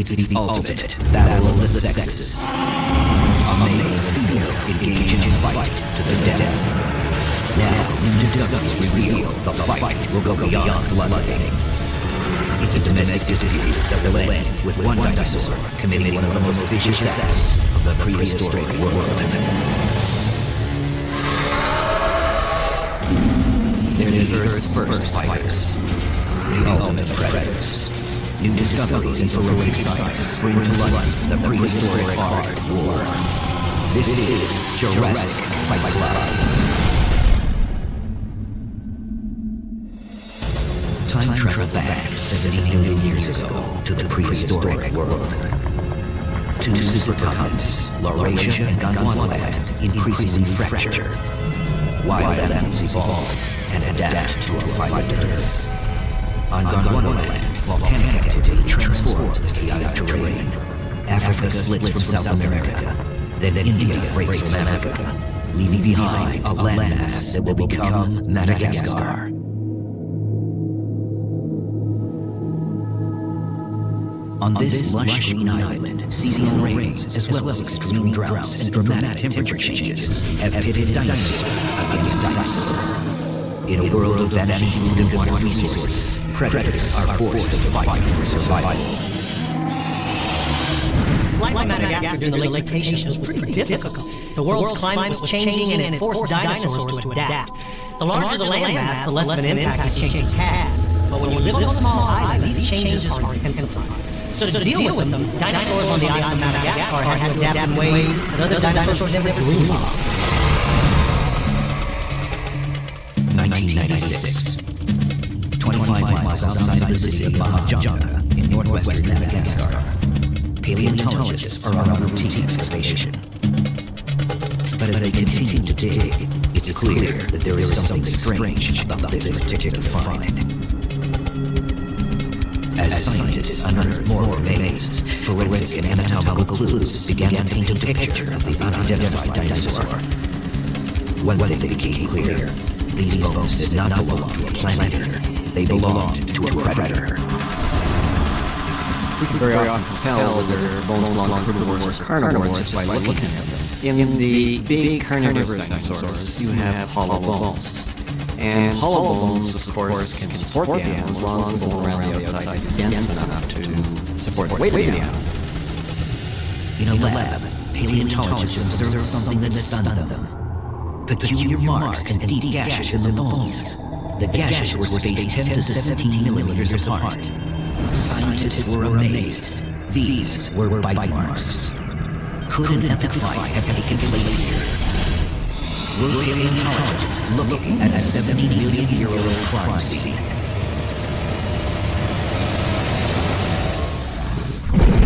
It's the ultimate battle of the sexes. A male and female engage in a fight to the death. Now, new discoveries reveal the fight will go beyond bloodletting. It's a domestic dispute that will end with one dinosaur committing one of the most vicious acts of the prehistoric world. They're the Earth's first fighters, the ultimate predators. New discoveries in forensic science bring to life the prehistoric art of war. This is Jurassic Fight Club. Time travel back 70 million years ago to the prehistoric world. Two supercontinents, Laurasia and Gondwanaland, increasingly fracture. Wild animals evolved and adapt to a finite Earth. On Gondwanaland, volcanic activity transforms the chaotic terrain. Africa splits from South America. Then India breaks from Africa, leaving behind a landmass that will become Madagascar. On this lush green island, seasonal rains, as well as extreme droughts and dramatic temperature changes, have pitted dinosaur against dinosaur. In a world of vanishing food and water resources, predators are forced to fight for survival. Life in Madagascar during the late Cretaceous was pretty difficult. The world's climate was changing and it forced dinosaurs to adapt. The larger the landmass, the less of an impact these changes had. But when you live on a small island, these changes are intensified. So to deal with them, dinosaurs on the island of Madagascar had to adapt in ways that other dinosaurs never dreamed of. 1996. 25 miles outside of the city of Mahajanga in northwestern Madagascar. Paleontologists are on a routine excavation. But as they continue to dig, it's clear that there is something strange about this particular find. As scientists unearthed more remains, forensic and anatomical clues began to paint a picture of the unidentified dinosaur. One thing became clear: these bones did not belong to a plant eater; they belonged to a predator. We can very often tell whether bones belong to herbivores or carnivores just by looking at them. In the big carnivorous dinosaurs, you have hollow bones. And hollow bones, of course, can support the animal as long as the bone around the outside is dense enough to support the weight of the animal. In a lab, paleontologists observed something that stunned them. Peculiar marks and deep gashes in the bones. The gashes were spaced 10 to 17 millimeters apart. Scientists were amazed. These were bite marks. Could an epic fight have taken place here? Were paleontologists looking at a 70-million-year-old crime scene?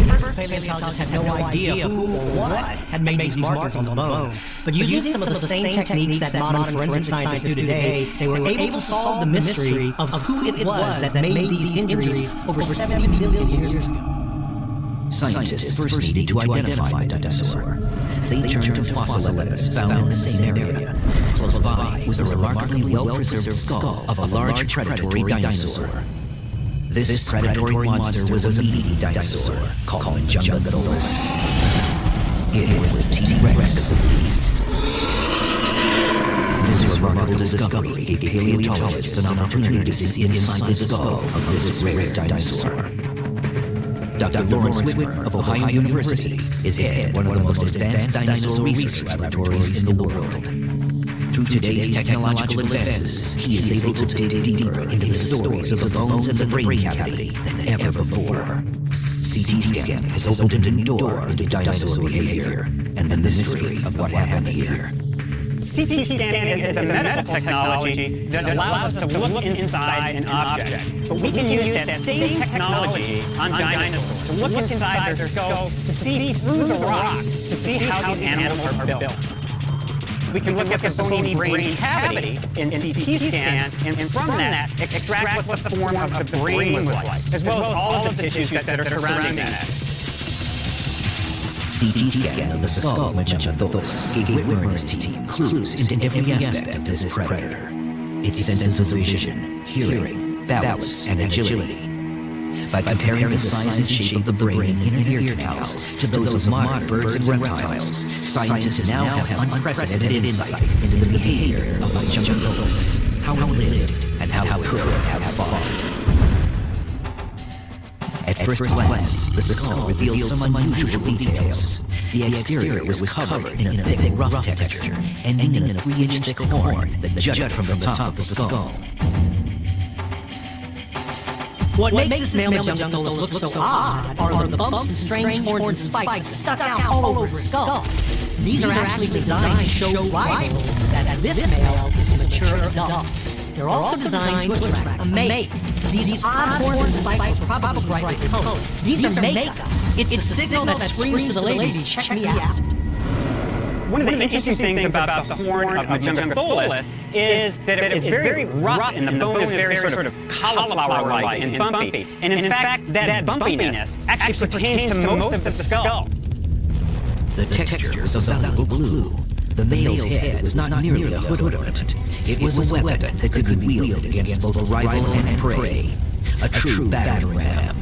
First, paleontologists had no idea who or what had made these markings on the bone. But using some of the same techniques that modern forensic scientists do today, they were able to solve the mystery of who it was that made these injuries over 70 million years ago. Scientists first needed to identify the dinosaur. They turned to fossil evidence found in the same area. Close by was a remarkably well-preserved skull of a large predatory dinosaur. This predatory monster was a meaty dinosaur called Junglesaurus. It was the T-Rex of the beast. This remarkable discovery gave paleontologists an opportunity to see inside the skull of this rare dinosaur. Dr. Lawrence Whitmer of Ohio University is head of one of the most advanced dinosaur research laboratories in the world. Through today's technological advances, he is able to dig deeper into the stories of the bones and the brain cavity than ever before. CT scanning has opened a new door into dinosaur behavior and the mystery of what happened here. CT scanning is a medical technology that allows us to look inside an object. But we can use that same technology on dinosaurs, to look inside their skulls, to see through the rock, to see how these animals are built. We can look at the bony brain cavity in CT scan, and from that, extract what the form of the brain was like, as well as all of the tissues that are surrounding that. CT scan of the skull of Junglesaurus gave Whitmer and his team clues into every aspect of this predator. Its senses of vision, hearing, balance, and agility. By comparing the size and shape of the brain and inner ear canals to those of modern birds and reptiles, scientists now have unprecedented insight into the behavior of Majungathulus, how it lived, and how it could have fought. At first glance, the skull revealed some unusual details. The exterior was covered in a thick, rough texture, ending in a 3-inch thick horn that jutted from the top of the skull. What makes this male Majungathulus look so odd are the bumps and strange horns and spikes stuck out all over his skull. These are actually designed to show rivals that this male is a mature adult. They're also designed to attract a mate. These odd horns and spikes are probably brightly colored. These are makeup. It's a signal that screams to the ladies, check me out. One of the interesting things about the horn of Majungathulus is that it is very rough and the bone is very sort of cauliflower-like and bumpy. And in fact, that bumpiness actually pertains to most of the skull. The texture was a valuable clue. The male's head was not merely a hood ornament. It was a weapon that could be wielded against both rival and prey. A true battering ram.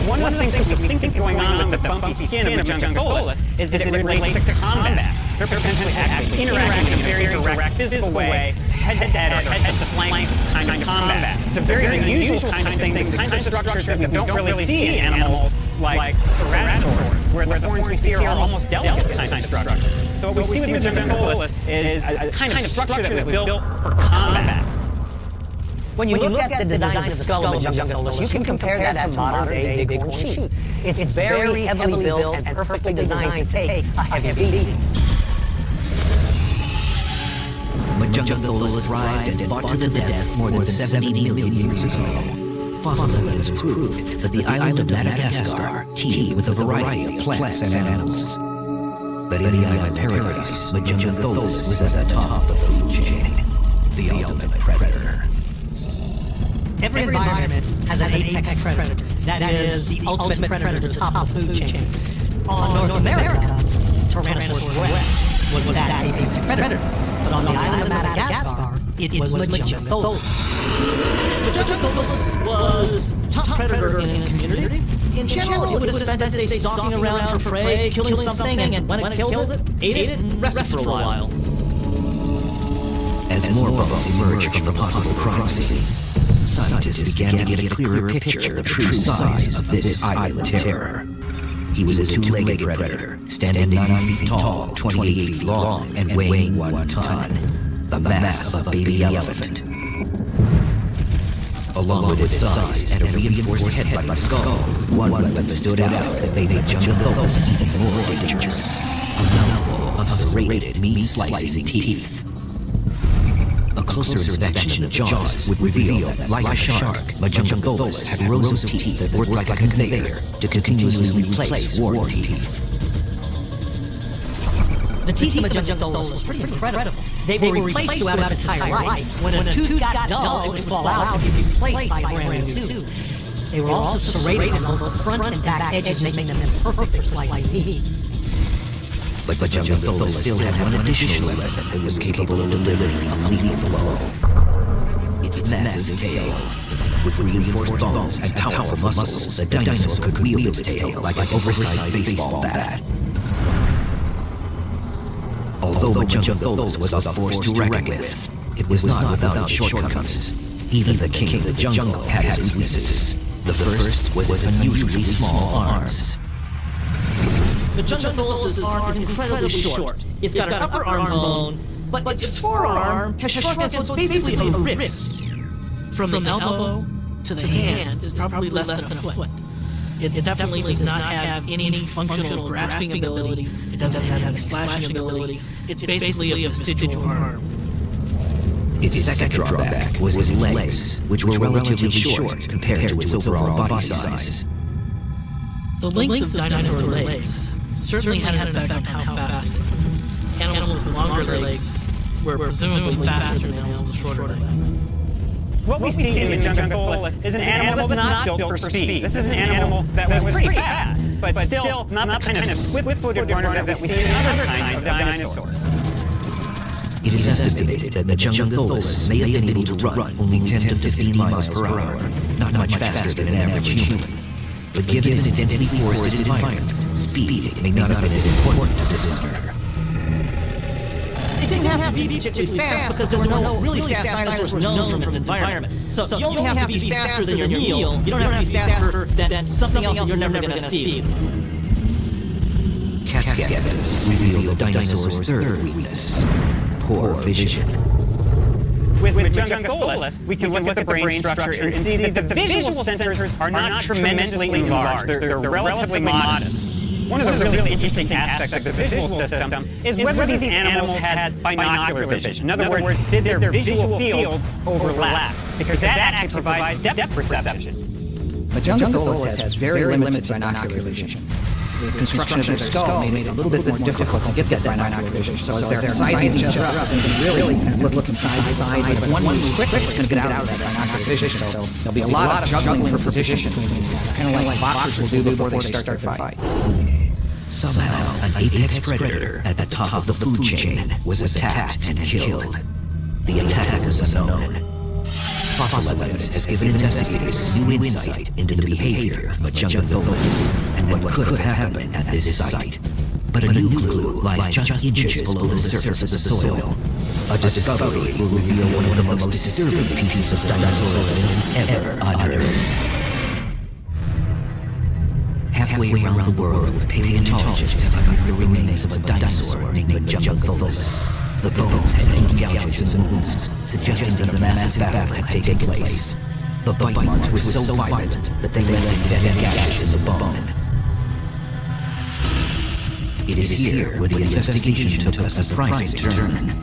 One of the things that we think is going on with the bumpy skin of Majungathulus is that it relates to combat. They're potentially actually interacting in a very direct, physical way, head-to-head or head-to-flank kind of combat. It's a very unusual kind of thing, the kinds of structures that we don't really see in animals like ceratosaurs, where the horns we see are almost delicate kind of structures. So what we see with Majungathulus is a kind of structure that was built for combat. When you look at the design of the skull of Majungathulus, you can compare that to modern-day bighorn sheep. It's very heavily built and perfectly designed to take a heavy beating. Majungathulus thrived and fought to the death more than 70 million years ago. Fossil evidence proved that the island of Madagascar teemed with a variety of plants and animals. But in the island paradise, Majungathulus was at the top of the food chain, the ultimate predator. Every environment has an apex predator. That is the ultimate predator to the top of the food chain. On North America, Tyrannosaurus rex was that apex predator. But on the island of Madagascar, it was Majungathulus. Majungathulus was the top predator in its community. In general, it would have spent its day stalking around for prey, killing something, and when it killed it, ate it, and rested for a while. As more bones emerged from the possible crime scene, scientists began to get a clearer picture of the true size of this island terror. He was a two-legged predator, standing 9 feet tall, 28 feet long, and weighing 1 ton. The mass of a baby elephant. Along with its size and a reinforced head by the skull, one weapon stood out that made Majungathulus even more dangerous. A mouthful of serrated, meat-slicing teeth. A closer inspection of jaws would reveal that, like a shark, Majungathulus had rows of teeth that worked like a conveyor to continuously replace worn teeth. The teeth of Majungathulus was pretty incredible. They were replaced throughout its entire life. When a tooth got dull, it would fall out and be replaced by a brand new tooth. They were also serrated on both front and back edges, making them perfect for slicing meat. But Majungathulus still had one additional weapon that was capable of delivering a lethal blow. Its massive tail. With reinforced bones and powerful muscles, the dinosaur could wield its tail like an oversized baseball bat. Although Majungathulus was a force to reckon with, it was not without its shortcomings. Even the king of the jungle had his weaknesses. The first was its unusually small arms. Majungathulus' arm is incredibly short. It's got an upper arm bone, but its forearm has shrunken, so it's basically a wrist. From the elbow to the hand is probably less than a foot. It definitely does not have any functional grasping ability. It doesn't have any slashing ability. It's basically a vestigial arm. Its second drawback was its legs, which were relatively short compared to its overall body size. The length of dinosaur legs certainly had an effect on how fast they moved. Animals with longer legs were presumably faster than animals with shorter legs. What we see in Majungathulus is an animal that's not built for speed. This is an animal that was pretty fast, but still not the kind of swift-footed runner that we see in other kinds of dinosaurs. It is estimated that Majungathulus may have been able to run only 10 to 15 miles per hour. not much faster than an average human. But given its densely forested environment, speed may not have been as important to this critter. It didn't have to be particularly fast because there were no really fast dinosaurs known from its environment. So you only have to be faster than your meal. You don't have to be faster than something else that you're never going to see. CAT scan evidence revealed the dinosaur's third weakness: poor vision. With Jungotholus, we can look at the brain structure and see that the visual sensors are not tremendously enlarged. They're relatively modest. One of the really interesting aspects of the visual system is whether these animals had binocular vision. In other words, did their visual fields overlap? Because that actually provides depth perception. But Jungotholus has very limited binocular vision. The construction of their skull made it a little bit more difficult to get that binocular vision. So as they're sizing each other up, they can really kind of look from side to side. But if one moves quickly, it's going to get out of that binocular vision. So there'll be a lot of juggling for position between these things. It's kind of like boxers will do before they start their fight. Somehow, an apex predator at the top of the food chain was attacked and killed. The attack is unknown. Fossil evidence has given investigators new insight into the behavior of Jungotholus and what could have happened at this site. But a new clue lies just inches below the surface of the soil. A discovery will reveal one of the most disturbing pieces of dinosaur evidence ever unearthed. Halfway around the world, paleontologists have unearthed the remains of a dinosaur named Jungotholus. The bones had deep gouges and wounds, suggesting that a massive battle had taken place. The bite marks were so violent that they left embedded gashes in the bone. It is here where the investigation took a surprising turn.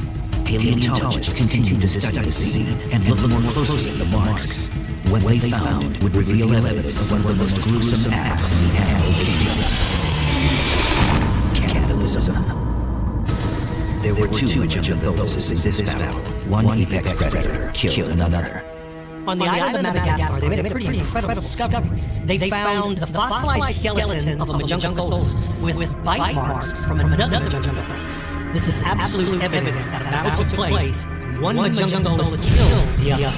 Paleontologists continued to study the scene and look more closely at the marks. What they found would reveal evidence of one of the most gruesome acts in the animal kingdom: cannibalism. There were two Jungotholus in this battle. One apex predator killed another. On the island of Madagascar, they made a pretty incredible discovery. They found the fossilized skeleton of a Jungotholus with bite marks from another Jungotholus. This is absolute evidence that a battle took place, and one Jungotholus killed the other.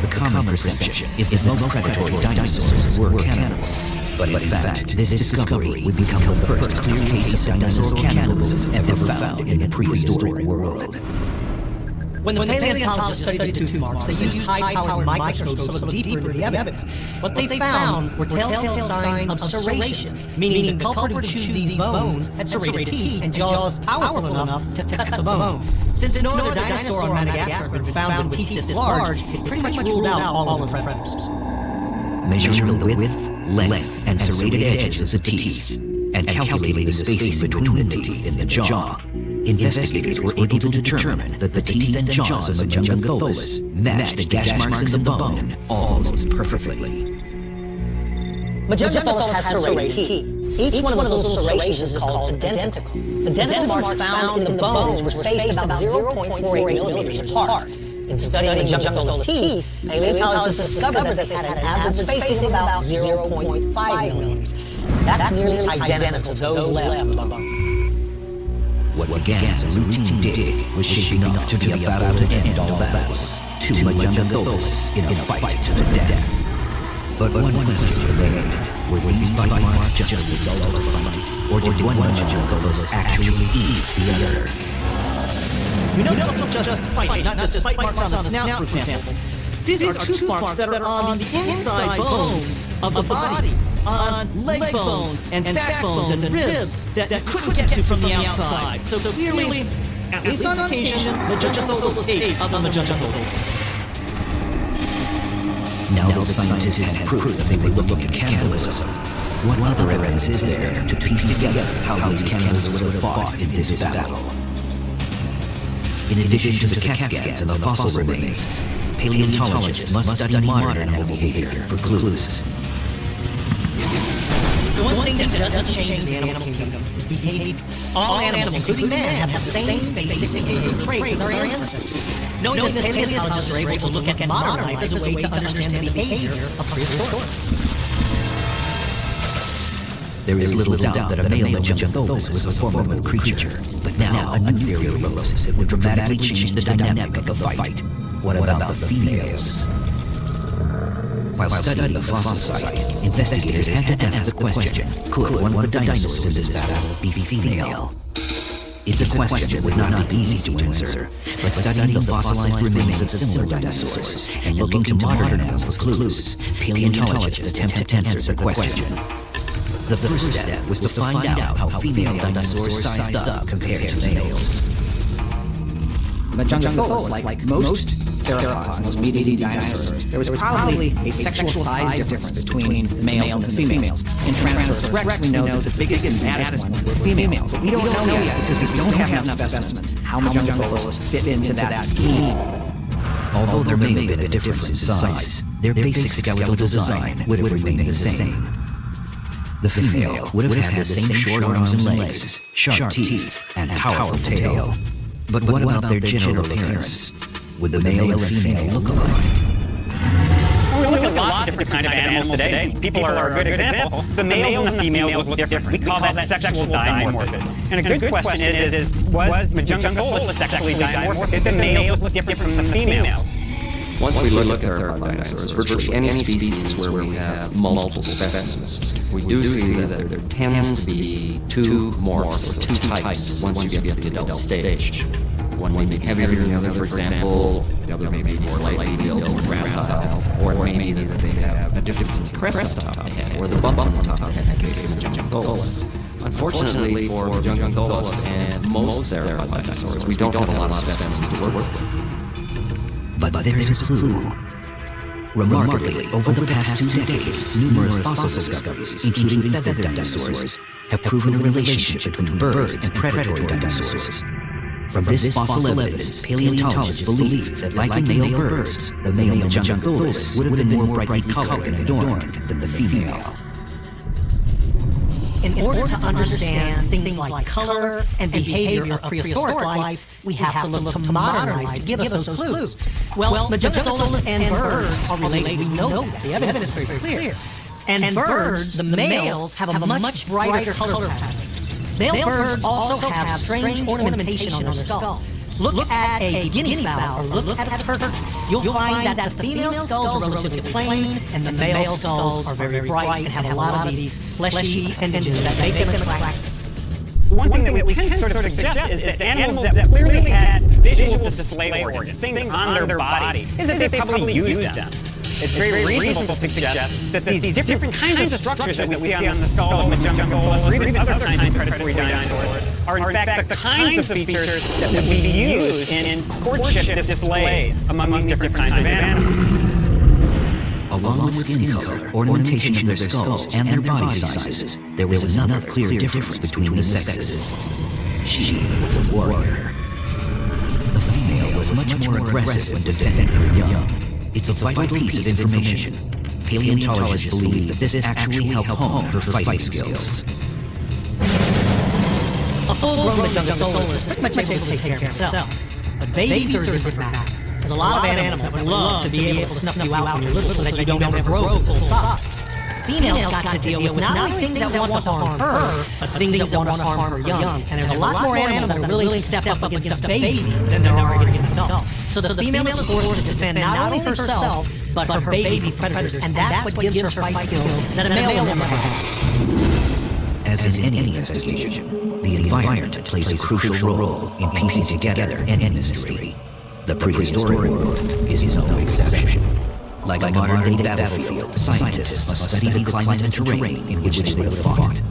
The common perception is that most predatory dinosaurs were cannibals. But in fact, this discovery would become the first clear case of dinosaur cannibalism ever found in the prehistoric world. When the paleontologists studied the tooth marks, they used high-powered microscopes to look deeper into the evidence. What they found were telltale signs of serration, meaning the culprit who chewed these bones had serrated teeth and jaws powerful enough to cut the bone. Since no other dinosaur on Madagascar had been found with teeth this large, it pretty much ruled out all the predators. Measuring the width, length, and serrated edges of the teeth, and calculating the spacing between the teeth in the jaw, investigators were able to determine that the teeth and jaws of Jungotholus matched the gash marks in the bone almost perfectly. Jungotholus has serrated teeth. Each one of those little serrations is called a denticle. The denticle marks found in the bones were spaced about 0.48 millimeters apart. In studying Jungotholus teeth, paleontologists discovered that they had an average spacing of about 0.5 millimeters. That's nearly identical to those left of the bone. What began as a routine dig was shaping up to be a battle to end all battles. Two Jungotholus in a fight to the death. But one question remained: were these bite marks just a result of a fight, or did one Jungotholus actually eat the other? We know this isn't just a fight, not just bite marks on the snout, for example. These are tooth marks that are on the inside bones of the body, on leg bones and backbones and ribs that couldn't get to from the outside. So clearly, at least on occasion, Jungotholus ate other Jungotholus. Now that scientists had proof that they were looking at cannibalism, what other evidence is there to piece together how these cannibals would have fought in this battle? In addition to the CAT scans and the fossil remains, paleontologists must study modern animal behavior for clues. The one thing that doesn't change in the animal kingdom is behavior. All animals, including man, have the same basic behavioral traits as our ancestors. Knowing this, paleontologists are able to look at modern life as a way to understand the behavior of prehistoric. There is little doubt that a male Jungotholus was a formidable creature, but now a new theory arose that would dramatically change the dynamic of the fight. What about the females? While studying the fossil site, investigators had to ask the question, could one of the dinosaurs in this battle be female? It's a question that would not be easy to answer, but studying the fossilized remains of similar dinosaurs and looking to modern animals for clues, paleontologists attempt to answer the question. The first step was to find out how female dinosaurs sized up compared to males. But Jungleosaurus, like most theropods, most meat-eating dinosaurs, there was probably a sexual size difference between the males and the females. In Tyrannosaurus rex, we know that the biggest and baddest ones were females. But we don't know yet because we don't have enough specimens how Jungleosaurus fit into that scheme. Although there may have been a difference in size, their basic skeletal design would have remained the same. The female would have had the same short arms and legs, sharp teeth, and powerful tail. But what about their general appearance? Would the male and female look alike? We look at lots of different kinds of animals today. People are a good example. The males and the females look different. We call that sexual dimorphism. And a good question is was Jungleosaurus sexually dimorphic? Did the males look different from the females? Once we look at theropod dinosaurs, virtually any species where we have multiple specimens, we do see that there tends to be two morphs or two types once you get to the adult stage. One may be heavier than the other, for example, the other may be more lightly built or gracile, or it may be that they have a difference in crest on top of the head, or the bump on the top of the head in the case of Jungleosaurus. Unfortunately for Jungleosaurus and most theropod dinosaurs, we don't have a lot of specimens to work with. But there's a clue. Remarkably, over the past 2 decades, numerous fossil discoveries, including feathered dinosaurs, have proven a relationship between birds and predatory dinosaurs. From this fossil evidence, paleontologists believe that like in male birds, the male Jungleosaurus would have been more brightly colored and adorned than the female. In order to understand things like color and behavior of prehistoric life, we have to look to modern life to give us those clues. Well, Jungleosaurus and birds are related. We know that. The evidence is very clear. And birds, the males, have a much brighter color pattern. Male birds also have strange ornamentation on their skull. Look at a guinea fowl or look at a turtle. You'll find that the female skulls are relatively plain and the male skulls are very bright and have a lot of these fleshy appendages that make them attractive. One thing that we can sort of suggest is that animals that clearly had visual display organs, things on their body, is that they probably used them. It's very reasonable to suggest that these different kinds of structures that we see on the skull of Jungleosaurus or even other kinds of predatory dinosaurs are in fact the kinds of features that would be used in courtship displays among these different kinds of animals. Along with skin color, ornamentation of their skulls, and their body sizes, there was another clear difference between the sexes. She was a warrior. The female was much more aggressive when defending her young. It's a vital piece of information. Paleontologists believe that this actually helped hone her fighting skills. A full-grown Jungleosaurus is pretty much able to take care of himself. But babies are a different matter. There's a lot of animals that would love to be able to snuff you out when you're little so that you don't ever grow to full size. Females got to deal with not only things that want to harm her, but things that want to harm her young. And there's a lot more animals that are willing to step up against a baby than there are against an adult. So the female is forced to defend not only herself, but her baby from predators. And that's what gives her fight skills that a male will never have. As in any investigation, the environment plays a crucial role in piecing together any mystery. The prehistoric world is no exception. Like a modern-day battlefield, scientists must study the climate and terrain in which they would have fought.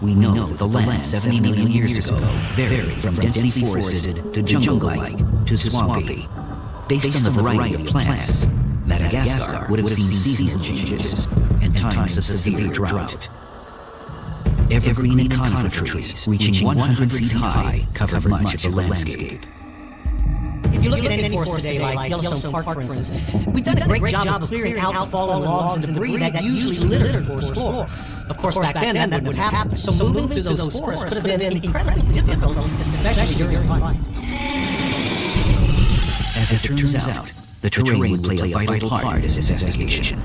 We know that the land 70 million years ago varied from densely forested to jungle-like to swampy. Based on the variety of plants, Madagascar would have seen seasonal changes and times of severe drought. Evergreen and conifer trees reaching 100 feet high cover much of the landscape. If you look at any forest today, like Yellowstone Park, for instance, we've done a great job of clearing out the fallen logs and debris that usually litter the forest floor. Of course, back then, that wouldn't have happened. So moving through those forests could have been incredibly difficult, especially during flight. As it turns out, the terrain would play a vital part in this investigation.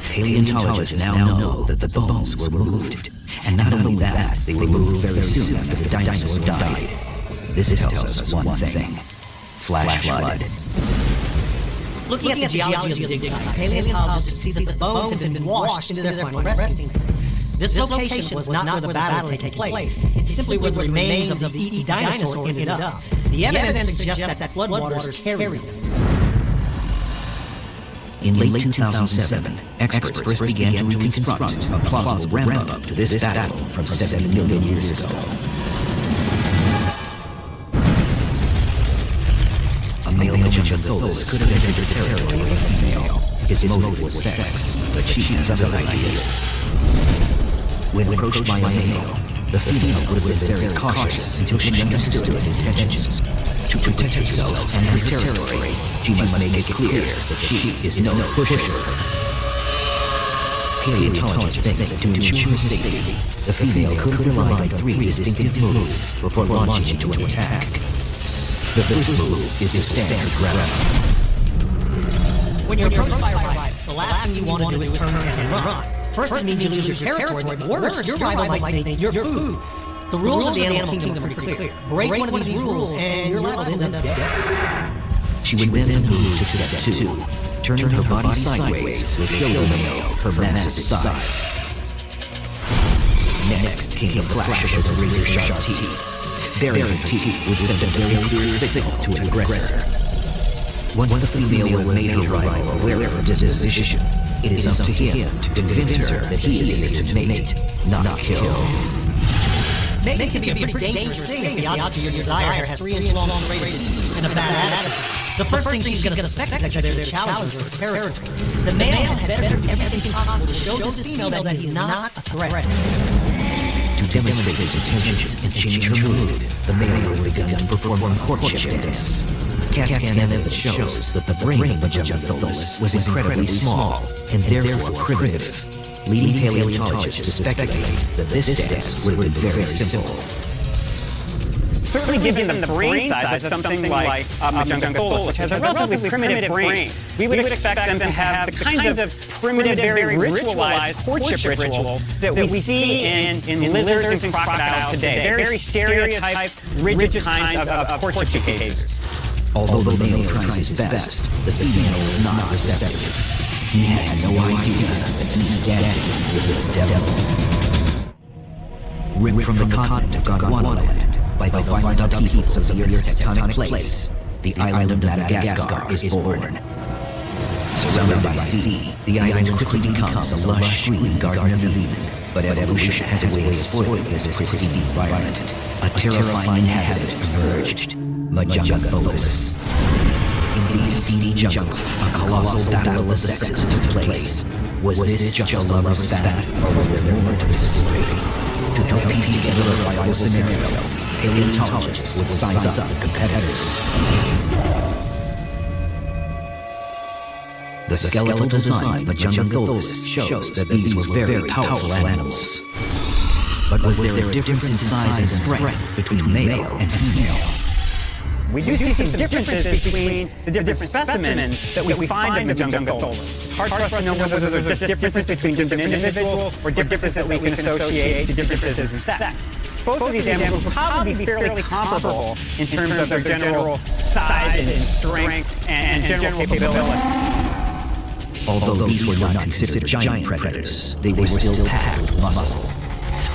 Paleontologists now know that the bones were moved. And not only that, they were moved very soon after the dinosaur died. This tells us one thing. Flash flood. Looking at the geology of the dig site, paleontologists could see that the bones had been washed into their final resting place. This location was not where the battle had taken place. It's simply where the remains of the dinosaur ended up. The evidence suggests that floodwaters carried them. In late 2007, experts first began to reconstruct a plausible ramp-up to this battle from 70 million years ago. A male Gigantolus could have entered the territory of a female. His motive was sex, but she has other ideas. When approached by a male, the female would have been very cautious until she understood his intentions. To protect herself and her territory, she must make it clear that she is no pushover. Paleontologists think that to ensure safety, the female could have relied on 3 distinctive moves before launching into an attack. The first move is to stand her ground. When you're approached by a rival, the last thing you want to do is turn and run. First, it means you lose your territory, but worse, your rival might think you're food. The rules of the animal kingdom are pretty clear. Break one of these rules, and you're liable to end up dead. She would then move to step 2. Turning her body sideways will show the male her massive size. Next came the flash of her razor-sharp teeth. Baring her teeth would send a very clear signal to an aggressor. Once the female would have made her rival aware of her disposition, it is up to him to convince her that he is here to mate, not kill. Mating can be a pretty dangerous thing if the object of your desire has 3-inch-long serrated teeth and a bad attitude. The first thing she's going to suspect is that you're there to challenge her for territory. The male had better do everything possible to show this female that he's not a threat. To demonstrate his intentions and change her mood, the male would begin to perform a courtship dance. CAT scan evidence shows that the brain of Gigantolus was incredibly small and therefore primitive, leading paleontologists to speculate that this dance would have been very simple. Certainly given the brain size of something like Gigantolus, which has a relatively primitive brain, we would expect them to have the kinds of primitive, very ritualized courtship rituals that we see in lizards and crocodiles today. Very stereotyped, rigid kinds of courtship behaviors. Although the male tries his best, the female is not receptive. He has no idea that he's dancing with the devil. Ripped from the continent of Gondwanaland by the violent upheavals of the Earth's tectonic plates, the island of Madagascar is born. Surrounded by sea, the island quickly becomes a lush green Garden of Eden. But evolution has a way of spoiling this pristine environment. A terrifying inhabitant emerged, Gigantolus. In these steamy jungles, a colossal battle of the sexes took place. Was this just a lover's battle, or was there more to this story? To try to piece together a viable scenario, paleontologists would size up the competitors. The skeletal design of Gigantolus shows that these were very powerful animals. But was there a difference in size and strength between male and female? We do see some differences between the different specimens that we find in the Gigantolus. It's hard for us to know whether they're just differences between different individuals or differences that we can associate to differences in sex. Both of these animals will probably be fairly comparable in terms of their general size and strength and general capabilities. Although these were not considered giant predators, they were still packed with muscle.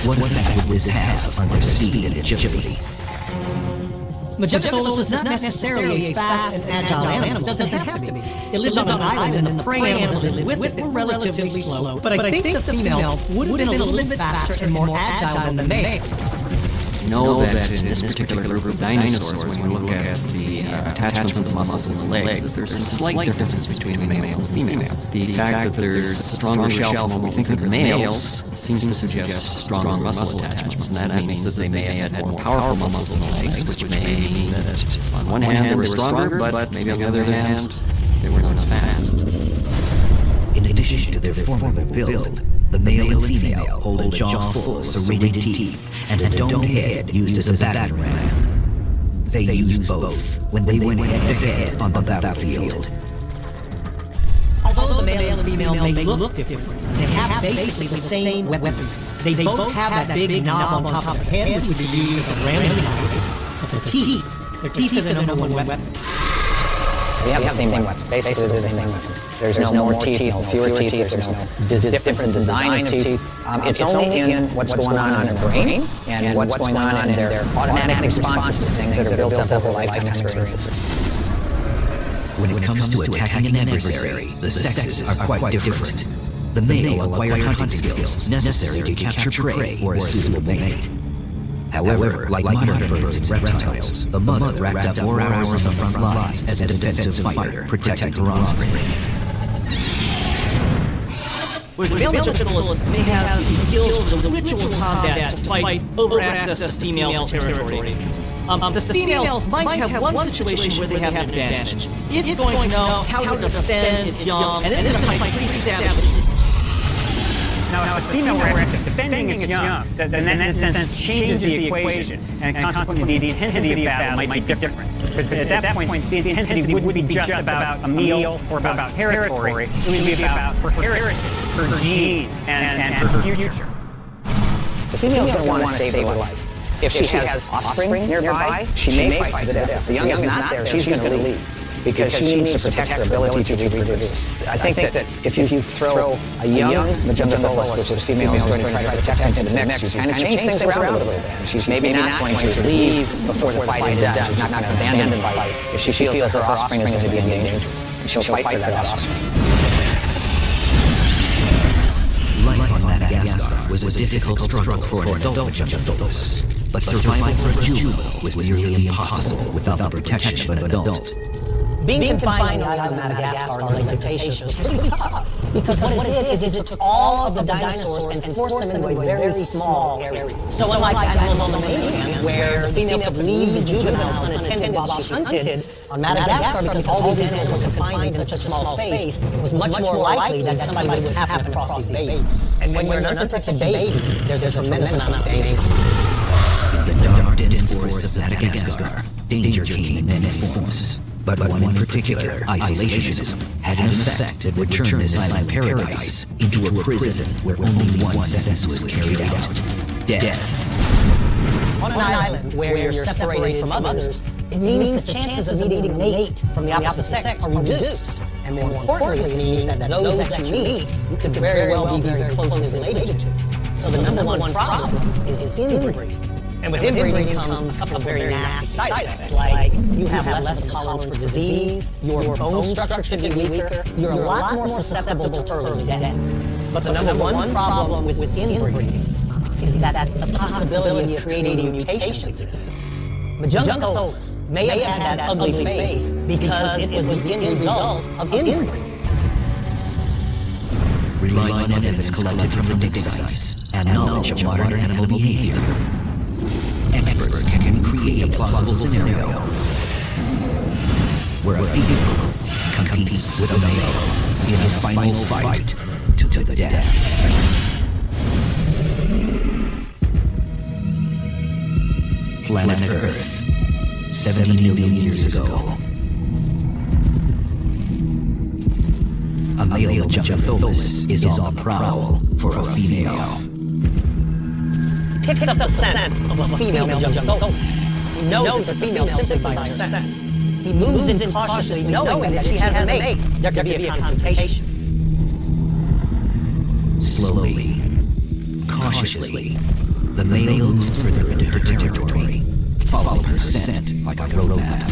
What effect would this have on their speed and agility? Gigantolus is not necessarily a fast and agile animal. It doesn't have to be. It lived on an island, and the prey animals it lived with were relatively slow. But I think the female would have been a little bit faster and more agile than the male. Know that in this particular group of dinosaurs, when we look at the attachments of the muscles in the legs, there's some slight differences between the males and females. The fact that there's a stronger shell when we think of the males seems to suggest stronger muscle attachments, and that means that they may have had more powerful muscles in the legs, which may mean that on one hand they were stronger, but maybe on the other hand they were not as fast. In addition to their formidable build, the male and female hold a jaw full of serrated teeth and a domed head used as a battering ram. They used both when they went head-to-head on the battlefield. Although the male and female may look different, they have basically the same weapon. They both have that big knob on top of their head, which would be used as ramming devices. But their teeth are their number one weapon. We have the same weapons, basically the same weapons. There's no more teeth, no fewer teeth, there's no difference in design of teeth. It's only in what's going on in their brain and what's going on in their automatic responses to things that are built up over lifetime experiences. When it comes to attacking an adversary, the sexes are quite different. The male acquire hunting skills necessary to capture prey or a suitable mate. However, like modern birds and reptiles, the mother racked up more hours on the front lines as a defensive fighter, protecting her offspring. Whereas the male jumpabilis may have the skills of the ritual combat to fight over access to female territory. The females might have one situation where they have an advantage. It's going to know how to defend its young, and it's going to fight pretty savagely. Now, if a female were actually defending its young, then that in a sense changes the equation, and consequently the intensity of battle might be different. But at that point, the intensity wouldn't be just about a meal or about territory. It would be about her heritage, her genes, and her future. The female's going to want to save her life. If she has offspring nearby, she may fight to the death. If the young is not there, she's going to leave because she needs to protect her ability to reproduce. I think that if you throw a young Magellantholis, which the female is going to try to protect into the mix, you kind of change things around a little bit. And she's maybe not going to leave before the fight is done. She's not going to abandon the fight if she feels that her offspring is going to be in danger. And she'll fight for that offspring. Life on Madagascar was a difficult struggle for an adult Magellantholis, but survival for a juvenile was nearly impossible without the protection of an adult. Being confined on the island of Madagascar in the Lake Cretaceous was pretty tough, because what it did is it took all of the dinosaurs and forced them into a very small area. So unlike animals on the mainland, where the female could leave the juveniles unattended while she hunted, on Madagascar, because all these animals were confined in such a small space, it was much more likely that somebody would happen across these babies. And when you're an unprotected baby, there's a tremendous amount of danger. In the dark, dense forests of Madagascar, danger came in many forms. But one in particular, isolationism, had an effect that would turn this island paradise into a prison where only one sentence was carried out: death. On an island where you're separated from others, it means the chances of meeting a mate from the opposite sex are reduced. And more importantly, it means that those that you meet, you could very well be very closely related to. So the number one problem is inbreeding. And with inbreeding comes a couple of very nasty side effects, like you have less tolerance for disease, your bone structure should be weaker, you're a lot more susceptible to early death. But the number one problem with inbreeding is that the possibility of creating mutations exists. Magellantholis may have had that ugly face because it was the end result of inbreeding. Relying on evidence collected from the dig sites and knowledge of modern animal behavior, experts can create a plausible scenario where a female competes with a male in a final fight to the death. Planet Earth, 70 million years ago. A male Magellantholis is on the prowl for a female. Picks up the scent of a female Magellantholis. He knows it's a female simply by her scent. He moves in cautiously, knowing that she has a mate. There could be a confrontation. Slowly, cautiously, the male moves further into her territory, following her scent like a roadmap.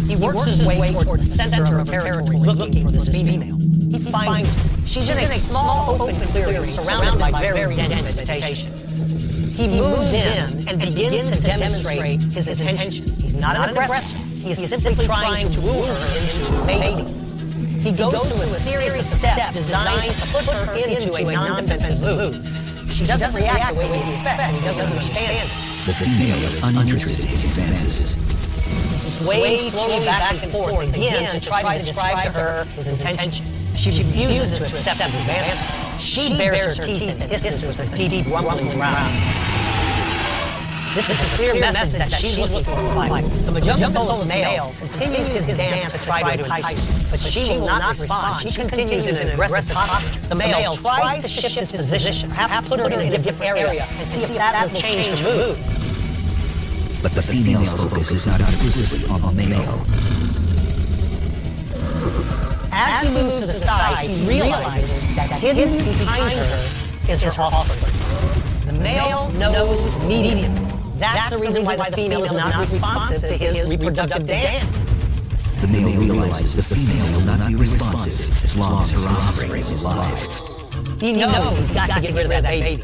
He works his way towards the center of her territory, looking for this female. He finds her. She's in a small open clearing surrounded by very dense vegetation. He moves in and begins to demonstrate his intentions. He's not an aggressor. He is simply trying to woo her into mating. He goes through a series of steps designed to put her into a non-defensive mood. She doesn't react the way he expects, and he doesn't understand. The female is uninterested in his advances. He sways slowly back and forth again to try to describe to her his intention. She refuses to accept his advances. She bares her teeth and hisses with her deep rumbling growl. This is a clear message that she's looking for a fight. The Magellantholis male continues his dance to try to entice her, but she will not respond. She continues in an aggressive posture. The male tries to shift his position, perhaps put her in a different area, and see if that will change her mood. But the female's focus is not exclusively on the male. As he moves to the side, he realizes that hidden behind her is her offspring. The male knows immediately. That's the reason why the female is not responsive to his reproductive dance. The male realizes the female will not be responsive as long as her offspring is alive. He knows he's got to get rid of that baby.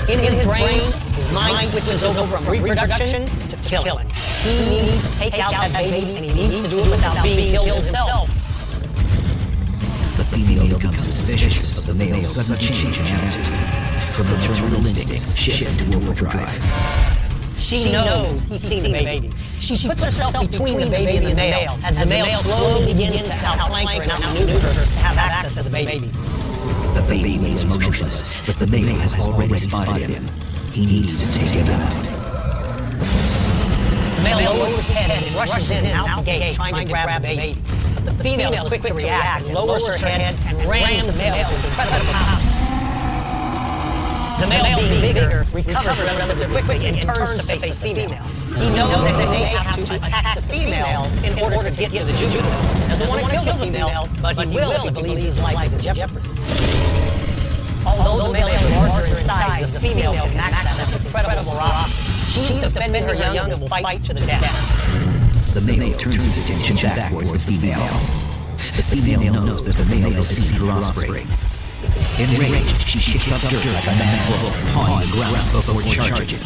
In his brain, his mind switches over from reproduction to killing. He needs to take out that baby, and he needs to do it without being killed himself. The female becomes suspicious of the male's sudden change in attitude. Her maternal instincts shift into overdrive. She knows he's seen the baby. She puts herself between the baby and the male as the male slowly begins to outflank her and outmaneuver her to have access to the baby. The baby lays motionless, but the male has already spotted him. He needs to take him out. The male lowers his head and rushes in out the gate, trying to grab the baby. The female is quick to react and lowers her head and rams the male with incredible power. The male, being bigger, recovers relatively quickly and turns to face the female. He knows that they may have to attack the female in order to get to the juvenile. He doesn't want to kill the female, but he will if he believes his life is in jeopardy. Although the male is larger in size, the female can match that with incredible ferocity. She's defending her young and will fight to the death. The male turns his attention back towards the female. The female knows that the male has seen her offspring. Enraged, she kicks up dirt like a mad bull, pawing the ground before charging.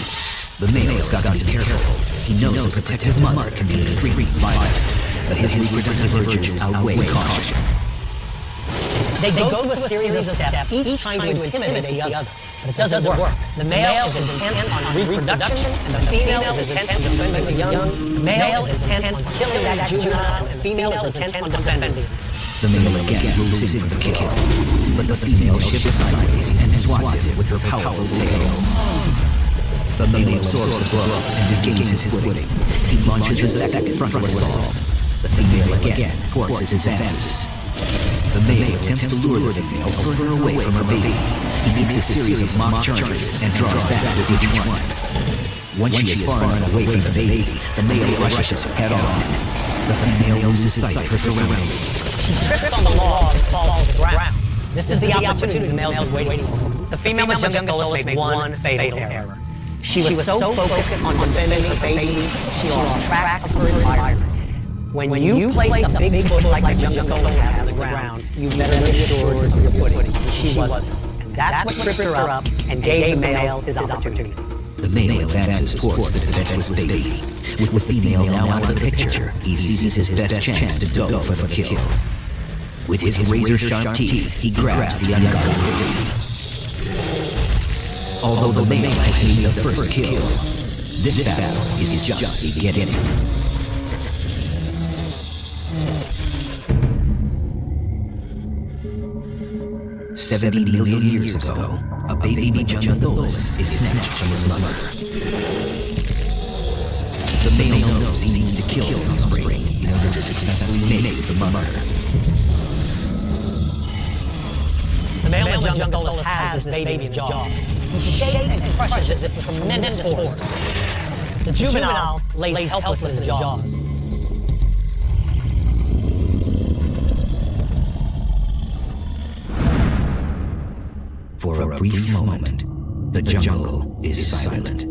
The male has got to be careful. He knows a protective mother can be extremely violent, but his reproductive urges outweigh caution. They go through a series of steps, each trying to intimidate the other. But it doesn't work. The male is intent on reproduction, and the female is intent on defending the young. The male is intent on killing that juvenile, and the female is intent on defending. The male again moves in for the kill, but the female shifts sideways and swats it with her powerful tail. The male absorbs the blow and regains his footing. He launches his second frontal assault. The female again thwarts his advances. The male attempts to lure the female further away from her baby. He makes a series of mock charges and draws back with each one. Once she is far enough away from the baby, the male rushes her head on. The female loses sight of her surroundings. She trips on the log and falls to the ground. This is the opportunity the male was waiting for. The female jungle made one fatal error. She was so focused on defending her baby, she lost track of her environment. When you place a big foot like the jungle has on the ground, you better be assured of your footing, and she wasn't. And that's what tripped her up and gave the male his opportunity. The male advances towards the defenseless baby. With the female now out of the picture, he seizes his best chance to go for the kill. With his razor-sharp teeth, he grabs the unguarded baby. Although the male has made the first kill, this battle is just beginning. $70 million years ago, a baby Jungantholus is snatched from his mother. The male knows he needs to kill the offspring in order to successfully mate the mother. The male Jungantholus has this baby's jaws. He shakes and crushes it with tremendous force. The juvenile lays helpless in his jaws. For a brief moment, the jungle is silent.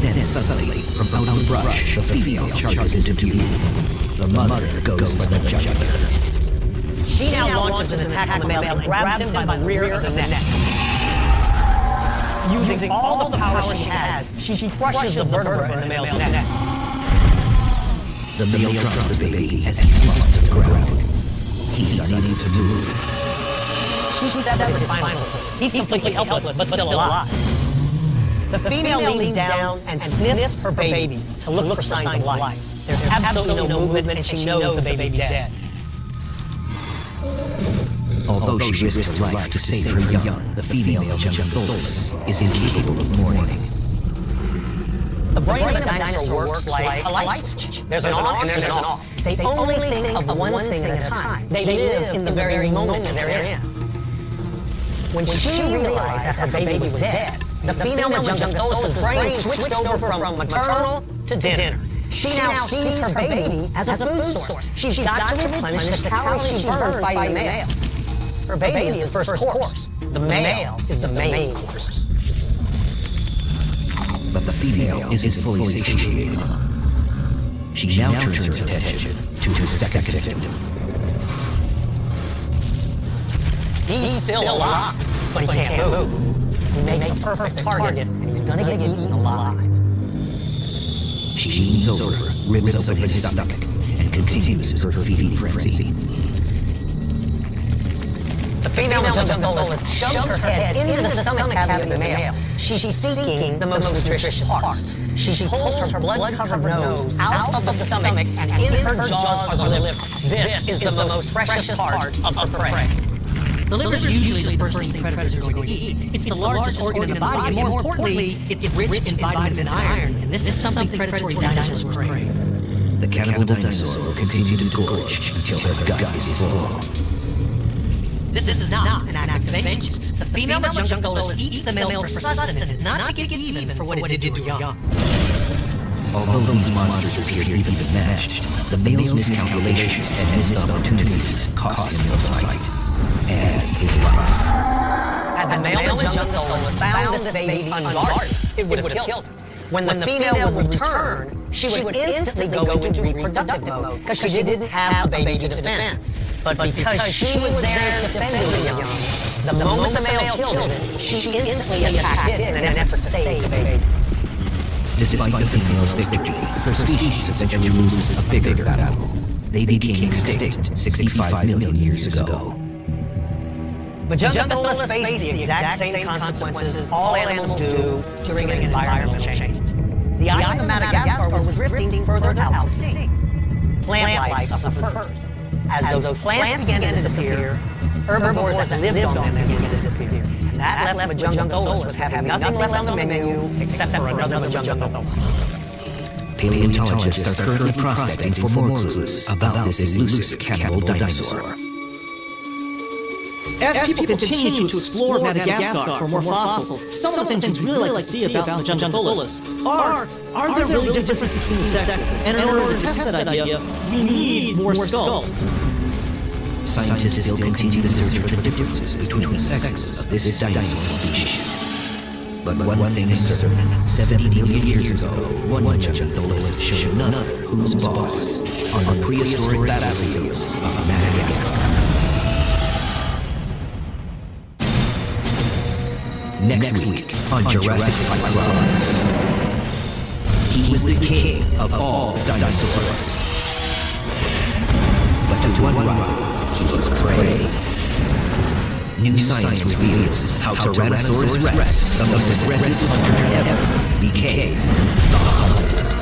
Then suddenly, from out of the brush, the female charges into view. The mother goes for the jugular. She now launches an attack on the male and grabs him by the rear of the neck. Using all the power she has, she crushes the vertebra in the male's neck. The male drops the baby as he slumped to the ground. He's unable to move. She's severed his spinal cord. He's completely helpless, but still alive. The female leans down and sniffs her baby to look for signs of life. There's absolutely no movement, and she knows the baby's dead. Although she risks her life to save her young, the female Jungantholus is incapable of mourning. The brain of a dinosaur works like a light switch. There's an on and there's an off. They only think of one thing at a time. They live in the very moment that they're in. When she realized that her baby was dead, the female Majungaculus' brain switched over from maternal to dinner. She now sees her baby as a food source. She's got to replenish the calories she burned fighting the male. Her baby is the first course. The male is the main course. But the female isn't fully satiated. She now turns her attention to her second victim. He's still alive, but he can't move. He makes a perfect target, and he's gonna get eaten alive. She leans over, rips open his stomach, and continues her feeding frenzy. The female Majungaculus shoves her head into the stomach cavity of the male. She's seeking the most nutritious parts. She pulls her blood-covered nose out of the stomach, and in her jaws are the liver. This is the most precious part of her prey. The liver is usually the first thing predators are going to eat. It's the largest organ in the body, and more importantly, it's rich in vitamins and iron, and this is something predatory dinosaurs crave. The cannibal dinosaur will continue to gorge until her gut is full. This is not an act of vengeance. The female Majungaculus eats the male for sustenance, not to get even for what it did to her young. Although these monsters appear evenly matched, the male's miscalculations and missed opportunities cost him the fight and his life. Had the male Majungaculus found this baby unguarded, it would have killed it. When the female would return, she would instantly go into reproductive mode because she didn't have a baby to defend. But because she was there defending the young, the moment the male killed it, she instantly attacked it in an effort to save the baby. Despite the female's victory, her species eventually loses a bigger battle. They became extinct 65 million years ago. Majungaculus faced the exact same consequences all animals do during an environmental change. The island of Madagascar was drifting further out to sea. Plant life suffered first. As those plants began to disappear, herbivores that lived on them began to disappear. And that left Majungaculus with having nothing left on the menu except for another Majungaculus. Paleontologists are currently prospecting for more clues about this elusive cannibal dinosaur. As people continue to explore Madagascar for more fossils, some of the things we'd really like to see about Majungaculus are there really differences between the sexes? And in order to test that idea, we need more skulls. Scientists still continue to search for the differences between the sexes of this dinosaur species. But one thing is certain, 70 million years ago, one Majungaculus showed another who's boss on the prehistoric battlefields of Madagascar. Next week on Jurassic Fight Club, he was the king of all dinosaurs. But to one rival, he was prey. New science reveals how Tyrannosaurus Rex, the most aggressive hunter ever, became the hunted.